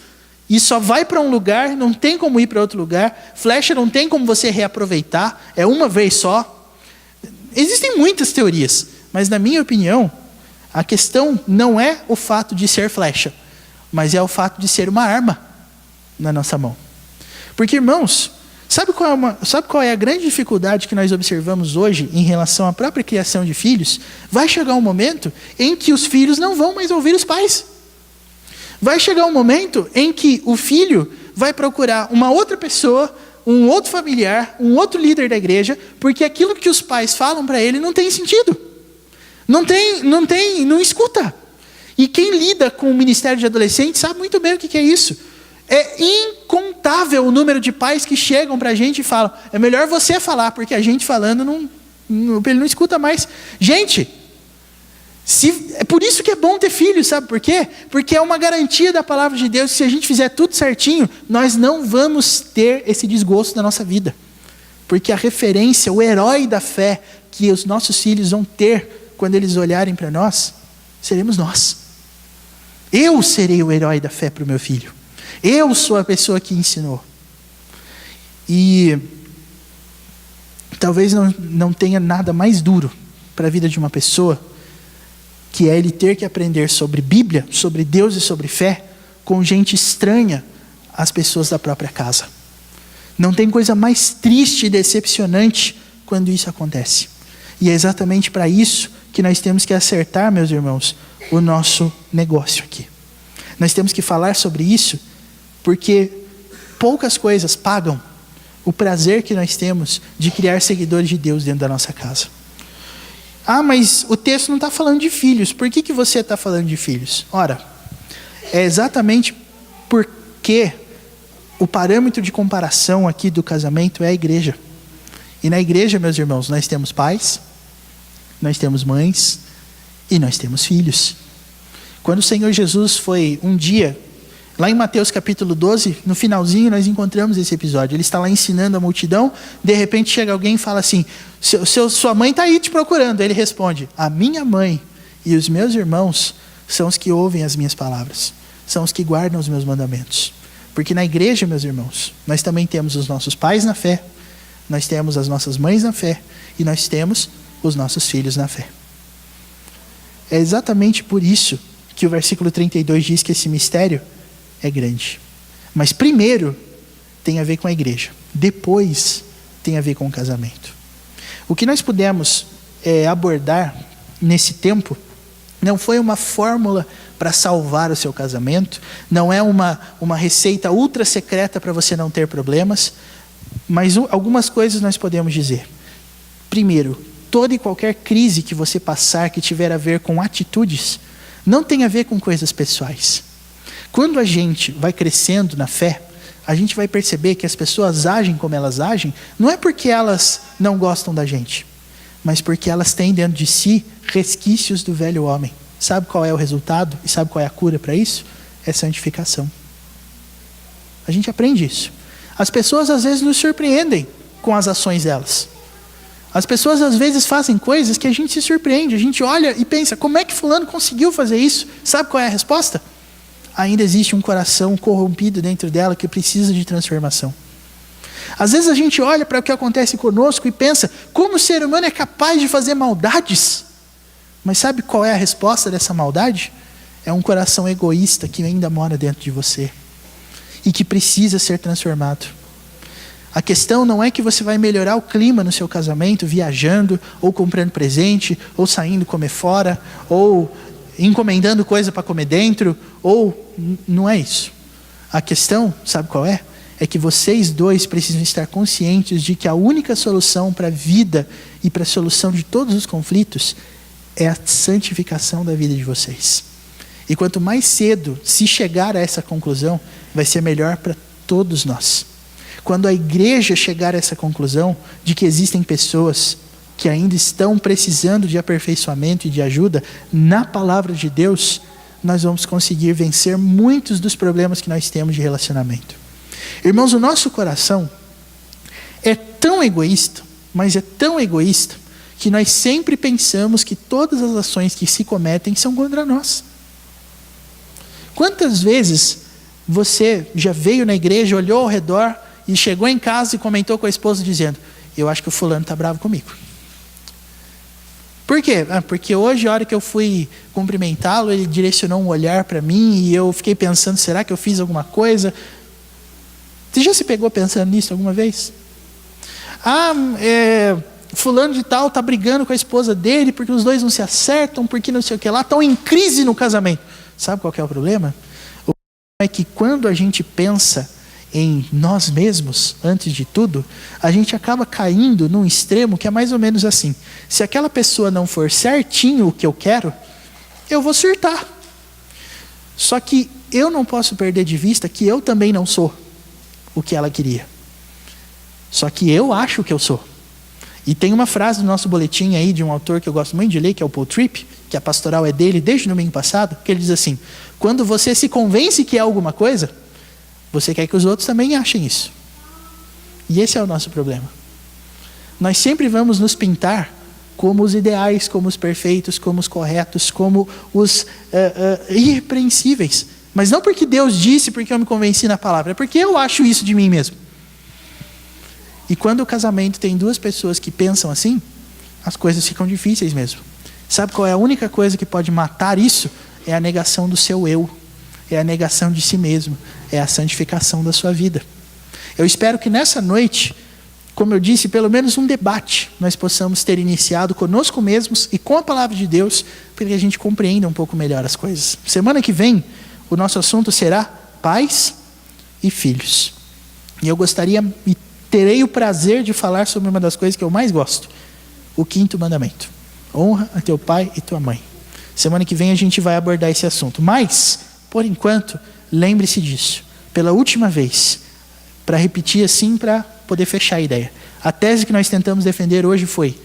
e só vai para um lugar, não tem como ir para outro lugar. Flecha não tem como você reaproveitar, é uma vez só. Existem muitas teorias, mas na minha opinião, a questão não é o fato de ser flecha, mas é o fato de ser uma arma na nossa mão. Porque, irmãos, sabe qual é a grande dificuldade que nós observamos hoje em relação à própria criação de filhos? Vai chegar um momento em que os filhos não vão mais ouvir os pais. Vai chegar um momento em que o filho vai procurar uma outra pessoa, um outro familiar, um outro líder da igreja, porque aquilo que os pais falam para ele não tem sentido. Não escuta. E quem lida com o ministério de adolescentes sabe muito bem o que é isso. É incontável o número de pais que chegam para a gente e falam, é melhor você falar, porque a gente falando, ele não escuta mais. Gente, é por isso que é bom ter filhos, sabe por quê? Porque é uma garantia da palavra de Deus que se a gente fizer tudo certinho, nós não vamos ter esse desgosto na nossa vida. Porque a referência, o herói da fé que os nossos filhos vão ter quando eles olharem para nós, seremos nós. Eu serei o herói da fé para o meu filho. Eu sou a pessoa que ensinou. E talvez não tenha nada mais duro para a vida de uma pessoa, que é ele ter que aprender sobre Bíblia, sobre Deus e sobre fé, com gente estranha às pessoas da própria casa. Não tem coisa mais triste e decepcionante quando isso acontece. E é exatamente para isso que nós temos que acertar, meus irmãos, o nosso negócio aqui. Nós temos que falar sobre isso, porque poucas coisas pagam o prazer que nós temos de criar seguidores de Deus dentro da nossa casa. Ah, mas o texto não está falando de filhos. Por que você está falando de filhos? Ora, é exatamente porque o parâmetro de comparação aqui do casamento é a igreja. E na igreja, meus irmãos, nós temos pais, nós temos mães e nós temos filhos. Quando o Senhor Jesus foi um dia, lá em Mateus capítulo 12, no finalzinho nós encontramos esse episódio. Ele está lá ensinando a multidão, de repente chega alguém e fala assim, sua mãe está aí te procurando. Ele responde, a minha mãe e os meus irmãos são os que ouvem as minhas palavras, são os que guardam os meus mandamentos. Porque na igreja, meus irmãos, nós também temos os nossos pais na fé, nós temos as nossas mães na fé e nós temos os nossos filhos na fé. É exatamente por isso que o versículo 32 diz que esse mistério é grande. Mas primeiro tem a ver com a igreja, depois tem a ver com o casamento. O que nós pudemos abordar nesse tempo não foi uma fórmula para salvar o seu casamento, não é uma receita ultra secreta para você não ter problemas, mas algumas coisas nós podemos dizer. Primeiro, toda e qualquer crise que você passar que tiver a ver com atitudes, não tem a ver com coisas pessoais. Quando a gente vai crescendo na fé, a gente vai perceber que as pessoas agem como elas agem, não é porque elas não gostam da gente, mas porque elas têm dentro de si resquícios do velho homem. Sabe qual é o resultado? E sabe qual é a cura para isso? É santificação. A gente aprende isso. As pessoas às vezes nos surpreendem com as ações delas. As pessoas às vezes fazem coisas que a gente se surpreende, a gente olha e pensa, como é que fulano conseguiu fazer isso? Sabe qual é a resposta? Ainda existe um coração corrompido dentro dela que precisa de transformação. Às vezes a gente olha para o que acontece conosco e pensa, como o ser humano é capaz de fazer maldades? Mas sabe qual é a resposta dessa maldade? É um coração egoísta que ainda mora dentro de você e que precisa ser transformado. A questão não é que você vai melhorar o clima no seu casamento viajando, ou comprando presente, ou saindo comer fora, ou encomendando coisa para comer dentro, ou não é isso. A questão, sabe qual é? É que vocês dois precisam estar conscientes de que a única solução para a vida e para a solução de todos os conflitos é a santificação da vida de vocês. E quanto mais cedo se chegar a essa conclusão, vai ser melhor para todos nós. Quando a igreja chegar a essa conclusão de que existem pessoas que ainda estão precisando de aperfeiçoamento e de ajuda na palavra de Deus, nós vamos conseguir vencer muitos dos problemas que nós temos de relacionamento. Irmãos, o nosso coração é tão egoísta, mas é tão egoísta, que nós sempre pensamos que todas as ações que se cometem são contra nós. Quantas vezes você já veio na igreja, olhou ao redor e chegou em casa e comentou com a esposa dizendo: eu acho que o fulano está bravo comigo. Por quê? Porque hoje, a hora que eu fui cumprimentá-lo, ele direcionou um olhar para mim e eu fiquei pensando, será que eu fiz alguma coisa? Você já se pegou pensando nisso alguma vez? Fulano de tal está brigando com a esposa dele porque os dois não se acertam, porque não sei o que lá, estão em crise no casamento. Sabe qual que é o problema? O problema é que quando a gente pensa em nós mesmos, antes de tudo, a gente acaba caindo num extremo que é mais ou menos assim: se aquela pessoa não for certinho o que eu quero, eu vou surtar. Só que eu não posso perder de vista que eu também não sou o que ela queria. Só que eu acho que eu sou. E tem uma frase do nosso boletim aí, de um autor que eu gosto muito de ler, que é o Paul Tripp, que a pastoral é dele desde o domingo passado, que ele diz assim: quando você se convence que é alguma coisa, você quer que os outros também achem isso. E esse é o nosso problema. Nós sempre vamos nos pintar como os ideais, como os perfeitos, como os corretos, como os irrepreensíveis. Mas não porque Deus disse, porque eu me convenci na palavra, é porque eu acho isso de mim mesmo. E quando o casamento tem duas pessoas que pensam assim, as coisas ficam difíceis mesmo. Sabe qual é a única coisa que pode matar isso? É a negação do seu eu. É a negação de si mesmo. É a santificação da sua vida. Eu espero que nessa noite, como eu disse, pelo menos um debate nós possamos ter iniciado conosco mesmos e com a palavra de Deus, para que a gente compreenda um pouco melhor as coisas. Semana que vem, o nosso assunto será pais e filhos. E eu gostaria e terei o prazer de falar sobre uma das coisas que eu mais gosto: o 5º mandamento. Honra a teu pai e tua mãe. Semana que vem a gente vai abordar esse assunto. Mas, por enquanto, lembre-se disso. Pela última vez, para repetir assim, para poder fechar a ideia. A tese que nós tentamos defender hoje foi: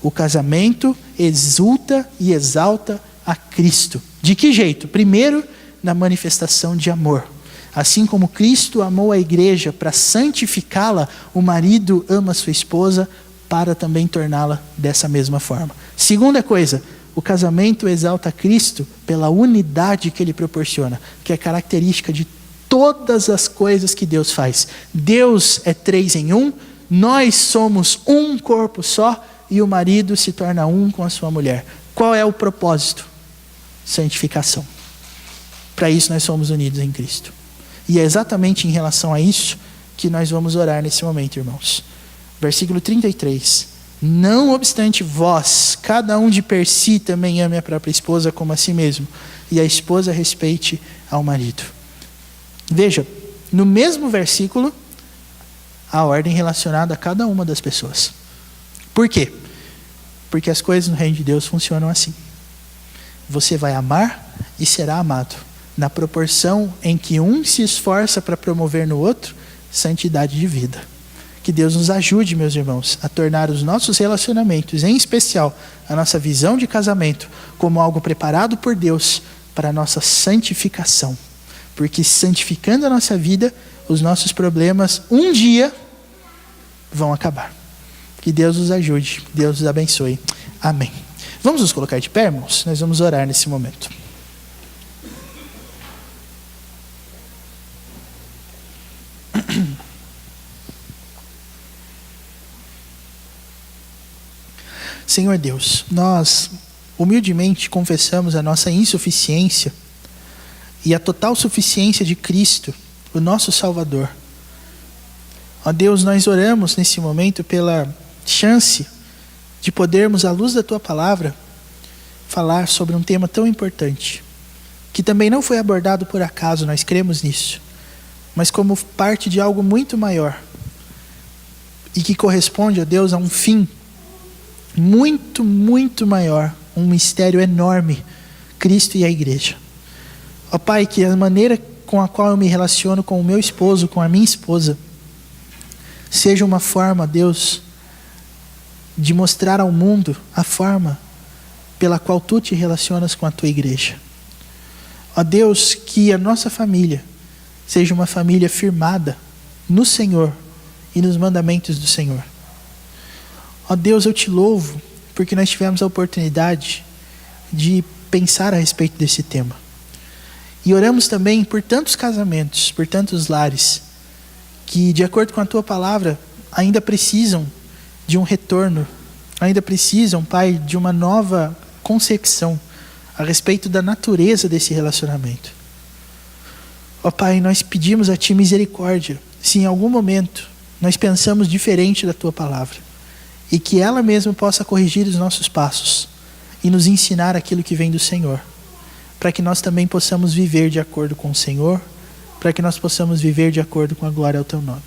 o casamento exulta e exalta a Cristo. De que jeito? Primeiro, na manifestação de amor. Assim como Cristo amou a igreja para santificá-la, o marido ama a sua esposa para também torná-la dessa mesma forma. Segunda coisa, o casamento exalta Cristo pela unidade que ele proporciona, que é característica de todas as coisas que Deus faz. Deus é 3 em 1, nós somos um corpo só e o marido se torna um com a sua mulher. Qual é o propósito? Santificação. Para isso nós somos unidos em Cristo. E é exatamente em relação a isso que nós vamos orar nesse momento, irmãos. Versículo 33. Não obstante vós, cada um de per si também ame a própria esposa como a si mesmo, e a esposa respeite ao marido. Veja, no mesmo versículo, a ordem relacionada a cada uma das pessoas. Por quê? Porque as coisas no reino de Deus funcionam assim. Você vai amar e será amado, na proporção em que um se esforça para promover no outro santidade de vida. Que Deus nos ajude, meus irmãos, a tornar os nossos relacionamentos, em especial a nossa visão de casamento, como algo preparado por Deus para a nossa santificação. Porque santificando a nossa vida, os nossos problemas um dia vão acabar. Que Deus nos ajude, que Deus nos abençoe. Amém. Vamos nos colocar de pé, irmãos? Nós vamos orar nesse momento. Senhor Deus, nós humildemente confessamos a nossa insuficiência e a total suficiência de Cristo, o nosso Salvador. Ó Deus, nós oramos nesse momento pela chance de podermos, à luz da Tua Palavra, falar sobre um tema tão importante, que também não foi abordado por acaso, nós cremos nisso, mas como parte de algo muito maior, e que corresponde, ó Deus, a um fim muito, muito maior, um mistério enorme, Cristo e a igreja. Ó Pai, que a maneira com a qual eu me relaciono com o meu esposo, com a minha esposa, seja uma forma, Deus, de mostrar ao mundo a forma pela qual tu te relacionas com a tua igreja. Ó Deus, que a nossa família seja uma família firmada no Senhor e nos mandamentos do Senhor. Ó Deus, eu te louvo porque nós tivemos a oportunidade de pensar a respeito desse tema. E oramos também por tantos casamentos, por tantos lares, que de acordo com a tua palavra, ainda precisam de um retorno, ainda precisam, Pai, de uma nova concepção a respeito da natureza desse relacionamento. Ó Pai, nós pedimos a Ti misericórdia, se em algum momento nós pensamos diferente da Tua palavra, e que ela mesma possa corrigir os nossos passos e nos ensinar aquilo que vem do Senhor, para que nós também possamos viver de acordo com o Senhor, para que nós possamos viver de acordo com a glória ao Teu nome.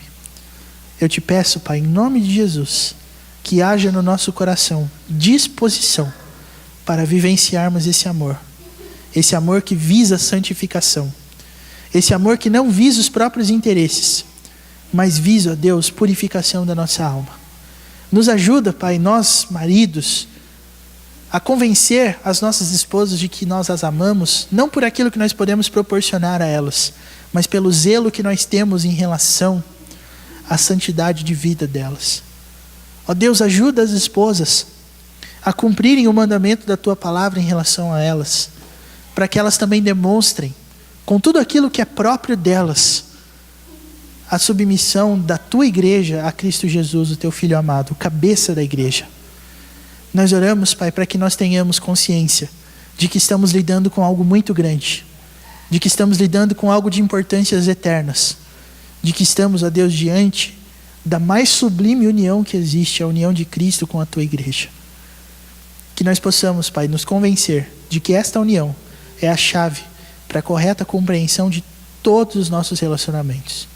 Eu te peço, Pai, em nome de Jesus, que haja no nosso coração disposição para vivenciarmos esse amor que visa a santificação, esse amor que não visa os próprios interesses, mas visa, ó Deus, purificação da nossa alma. Nos ajuda, Pai, nós maridos, a convencer as nossas esposas de que nós as amamos, não por aquilo que nós podemos proporcionar a elas, mas pelo zelo que nós temos em relação à santidade de vida delas. Ó Deus, ajuda as esposas a cumprirem o mandamento da Tua palavra em relação a elas, para que elas também demonstrem, com tudo aquilo que é próprio delas, a submissão da Tua igreja a Cristo Jesus, o Teu Filho amado, o cabeça da igreja. Nós oramos, Pai, para que nós tenhamos consciência de que estamos lidando com algo muito grande, de que estamos lidando com algo de importâncias eternas, de que estamos, ó Deus, diante da mais sublime união que existe, a união de Cristo com a Tua igreja. Que nós possamos, Pai, nos convencer de que esta união é a chave para a correta compreensão de todos os nossos relacionamentos.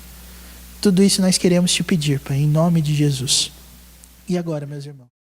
Tudo isso nós queremos Te pedir, Pai, em nome de Jesus. E agora, meus irmãos?